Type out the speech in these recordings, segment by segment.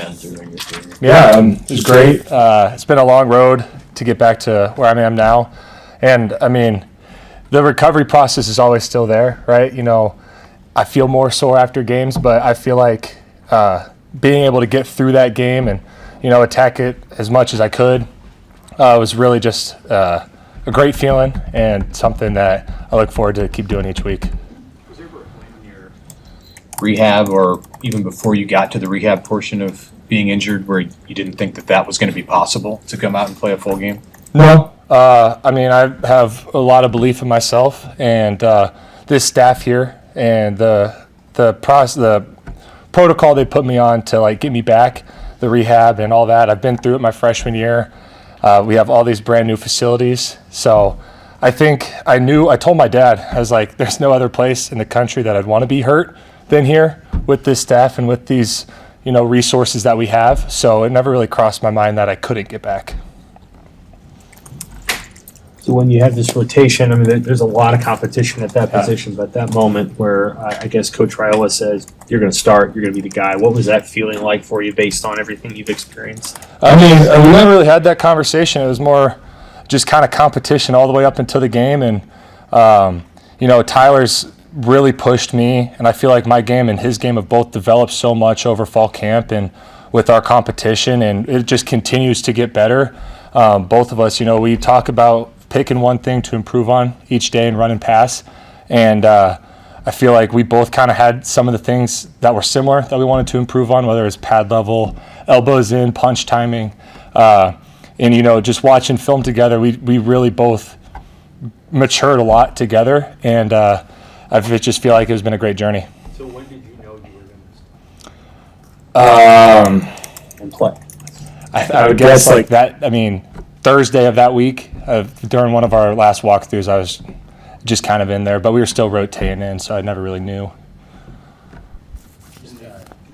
been through in your career? Yeah, it was great. It's been a long road to get back to where I am now. And, I mean, the recovery process is always still there, right? You know, I feel more sore after games, but I feel like being able to get through that game and, you know, attack it as much as I could was really just a great feeling and something that I look forward to keep doing each week. Was there ever a point in your rehab or even before you got to the rehab portion of being injured where you didn't think that was going to be possible to come out and play a full game? No. I mean, I have a lot of belief in myself and this staff here and the protocol they put me on to like get me back, the rehab and all that. I've been through it my freshman year. We have all these brand new facilities. So I think I told my dad, I was like, there's no other place in the country that I'd want to be hurt than here with this staff and with these, you know, resources that we have. So it never really crossed my mind that I couldn't get back. So when you have this rotation, I mean, there's a lot of competition at that position, but that moment where I guess Coach Raiola says, you're going to start, you're going to be the guy, what was that feeling like for you based on everything you've experienced? I mean, we never really had that conversation. It was more just kind of competition all the way up until the game. And, you know, Tyler's really pushed me, and I feel like my game and his game have both developed so much over fall camp and with our competition, and it just continues to get better. Both of us, you know, we talk about picking one thing to improve on each day and run and pass. And I feel like we both kind of had some of the things that were similar that we wanted to improve on, whether it's pad level, elbows in, punch timing. And, you know, just watching film together, we really both matured a lot together. And I just feel like it's been a great journey. So when did you know you were going to start? And play. I would guess like that, I mean, Thursday of that week, during one of our last walkthroughs, I was just kind of in there, but we were still rotating in, so I never really knew.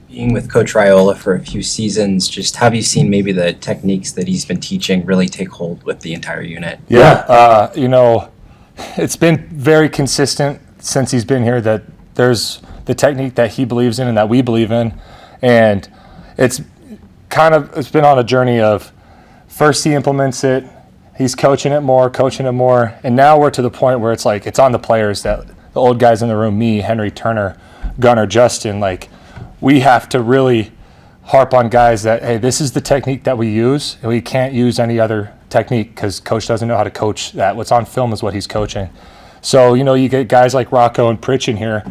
Being with Coach Raiola for a few seasons, just have you seen maybe the techniques that he's been teaching really take hold with the entire unit? Yeah, you know, it's been very consistent since he's been here that there's the technique that he believes in and that we believe in, and it's been on a journey of first he implements it, he's coaching it more, and now we're to the point where it's like it's on the players, that the old guys in the room, me, Henry, Turner, Gunnar, Justin, like we have to really harp on guys that, hey, this is the technique that we use, and we can't use any other technique because coach doesn't know how to coach that. What's on film is what he's coaching. So, you know, you get guys like Rocco and Pritch in here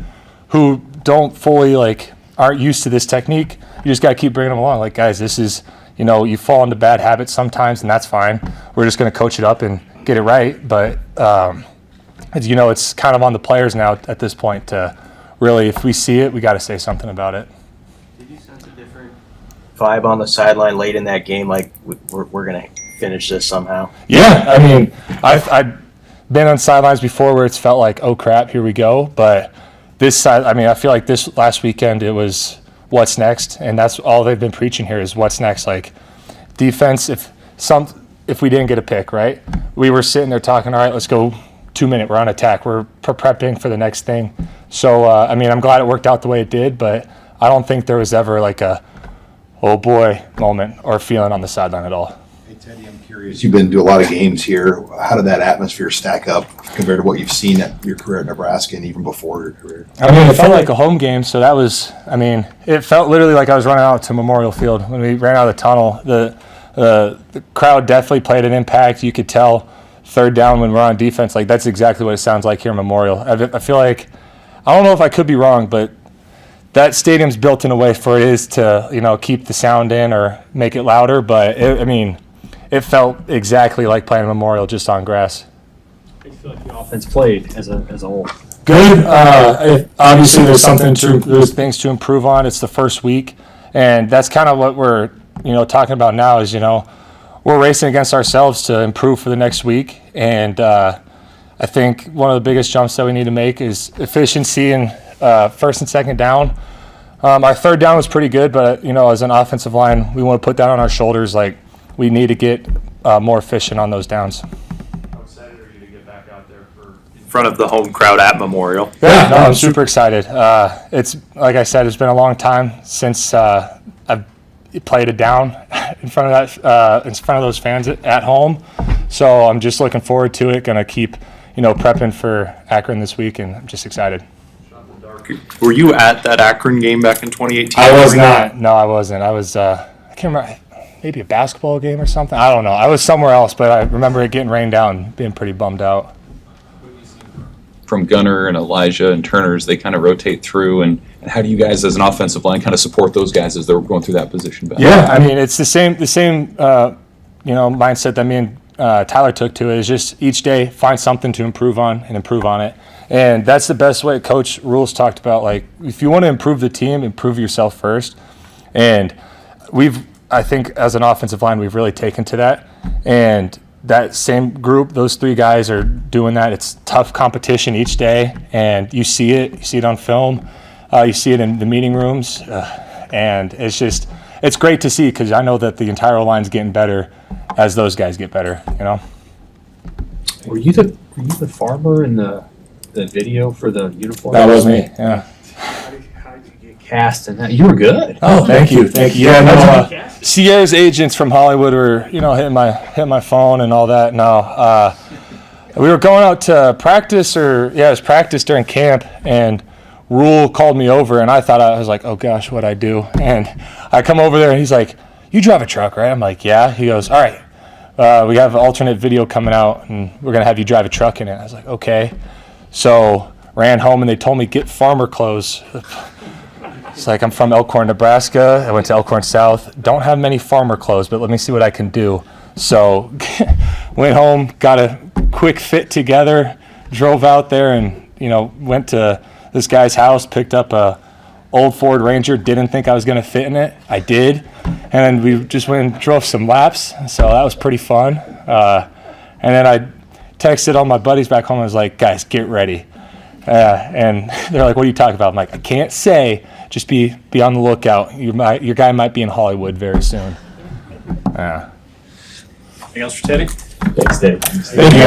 who don't fully, like, aren't used to this technique. You just got to keep bringing them along. Like, guys, this is, you know, you fall into bad habits sometimes, and that's fine. We're just going to coach it up and get it right. But, you know, it's kind of on the players now at this point to really, if we see it, we got to say something about it. Did you sense a different vibe on the sideline late in that game? Like, we're going to finish this somehow? Yeah, I mean, I've been on sidelines before where it's felt like, oh, crap, here we go. But this side, I mean, I feel like this last weekend it was what's next, and that's all they've been preaching here is what's next. Like defense, if we didn't get a pick, right, we were sitting there talking, all right, let's go 2 minute, we're on attack, we're prepping for the next thing. So I mean, I'm glad it worked out the way it did, but I don't think there was ever like a oh boy moment or feeling on the sideline at all. Hey Teddy, I'm curious, you've been to a lot of games here. How did that atmosphere stack up compared to what you've seen at your career at Nebraska and even before your career? I mean, it felt like a home game, so that was, I mean, it felt literally like I was running out to Memorial Field. When we ran out of the tunnel, the crowd definitely played an impact. You could tell third down when we're on defense, like that's exactly what it sounds like here in Memorial. I feel like, I don't know if I could be wrong, but that stadium's built in a way for it is to, you know, keep the sound in or make it louder, but it felt exactly like playing Memorial just on grass. How do you feel like the offense played as a whole? Good. Obviously, there's things to improve on. It's the first week, and that's kind of what we're, you know, talking about now. Is, you know, we're racing against ourselves to improve for the next week, and I think one of the biggest jumps that we need to make is efficiency and first and second down. Our third down was pretty good, but you know, as an offensive line, we want to put that on our shoulders. Like, we need to get more efficient on those downs. How excited are you to get back out there in front of the home crowd at Memorial? Yeah, no, I'm super excited. It's like I said, it's been a long time since I've played it down in front of those fans at home. So I'm just looking forward to it. Going to keep, prepping for Akron this week, and I'm just excited. Were you at that Akron game back in 2018? I was not. No, I wasn't. I was. I can't remember. Maybe a basketball game or something. I don't know. I was somewhere else, but I remember it getting rained out and being pretty bummed out. From Gunner and Elijah and Turner's, they kind of rotate through, and how do you guys as an offensive line kind of support those guys as they're going through that position back? Yeah, I mean, it's the same mindset that me and Tyler took to it. Is just each day find something to improve on and improve on it, and that's the best way. Coach Rules talked about, like, if you want to improve the team, improve yourself first, and I think as an offensive line, we've really taken to that, and that same group, those three guys are doing that. It's tough competition each day, and you see it. You see it on film. You see it in the meeting rooms, and it's great to see, because I know that the entire line's getting better as those guys get better. Were you the farmer in the video for the uniform? That was me. Yeah. How did you get cast in that? You were good. Oh, thank you. Yeah, no. Sierra's agents from Hollywood were, hitting my phone and all that. No, we were going out to practice, it was practice during camp, and Rule called me over, and I was like, oh gosh, what'd I do? And I come over there, and he's like, you drive a truck, right? I'm like, yeah. He goes, all right, we have an alternate video coming out, and we're gonna have you drive a truck in it. I was like, okay. So ran home, and they told me get farmer clothes. It's like, I'm from Elkhorn, Nebraska. I went to Elkhorn South. Don't have many farmer clothes, but let me see what I can do. So went home, got a quick fit together, drove out there, and went to this guy's house, picked up a old Ford Ranger. Didn't think I was going to fit in it. I did, and we just went and drove some laps. So that was pretty fun. And then I texted all my buddies back home. I was like, guys, get ready. And they're like, what are you talking about? I'm like, I can't say. Just be on the lookout. Your guy might be in Hollywood very soon. Anything else for Teddy? Thanks, Dave. Thank you.